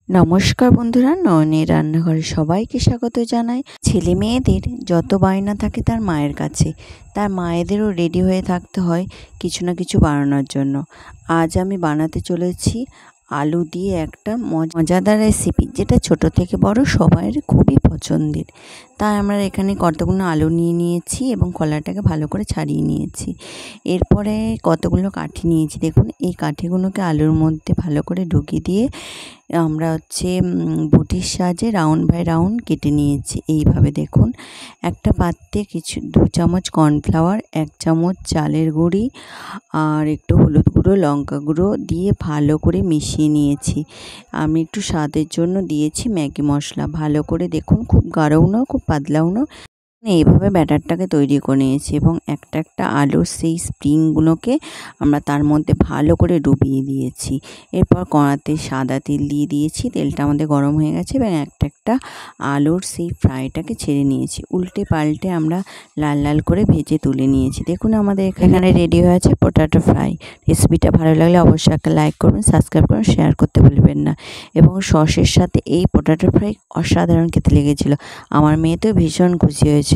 নমস্কার বন্ধুরা, নয়নের রান্নাঘরে সবাইকে স্বাগত জানাই। ছেলে মেয়েদের যত বায়না থাকে তার মায়ের কাছে, তার মায়েদেরও রেডি হয়ে থাকতে হয় কিছু না কিছু বানানোর জন্য। আজ আমি বানাতে চলেছি আলু দিয়ে একটা মজাদার রেসিপি, যেটা ছোট থেকে বড় সবার খুবই পছন্দের। তাই আমরা এখানে কতগুলো আলু নিয়ে নিয়েছি এবং কলাটাকে ভালো করে ছাড়িয়ে নিয়েছি। এরপরে কতগুলো কাঠি নিয়েছি, দেখুন এই কাঠিগুলোকে আলুর মধ্যে ভালো করে ঢুকিয়ে দিয়ে আমরা বটির সাহায্যে রাউন্ড বাই রাউন্ড কেটে নিয়েছি। এইভাবে দেখুন, একটা পাত্রে 2 চামচ কর্নফ্লাওয়ার, 1 চামচ চালের গুঁড়ি আর একটু হলুদ গুঁড়ো, লঙ্কা গুঁড়ো দিয়ে ভালো করে মিশিয়ে নিয়েছি। আমি একটু স্বাদের জন্য দিয়েছি ম্যাগি মশলা। ভালো করে দেখুন, খুব গাঢ়ও না খুব পাতলাও না, এইভাবে ব্যাটারটাকে তৈরি করে নিয়েছি এবং একটা একটা আলুর সেই স্প্রিংগুলোকে আমরা তার মধ্যে ভালো করে ডুবিয়ে দিয়েছি। এরপর কড়াতে সাদা তেল দিয়ে দিয়েছি, তেলটা আমাদের গরম হয়ে গেছে এবং একটা একটা আলুর সেই ফ্রাইটাকে ছেড়ে নিয়েছি। উল্টে পাল্টে আমরা লাল লাল করে ভেজে তুলে নিয়েছি। দেখুন আমাদের এখানে রেডি হয়ে আছে পটাটো ফ্রাই। রেসিপিটা ভালো লাগলে অবশ্যই একটা লাইক করবেন, সাবস্ক্রাইব করুন, শেয়ার করতে ভুলবেন না। এবং সসের সাথে এই পটাটো ফ্রাই অসাধারণ খেতে লেগেছিল। আমার মেয়ে তো ভীষণ খুশি হয়েছিল।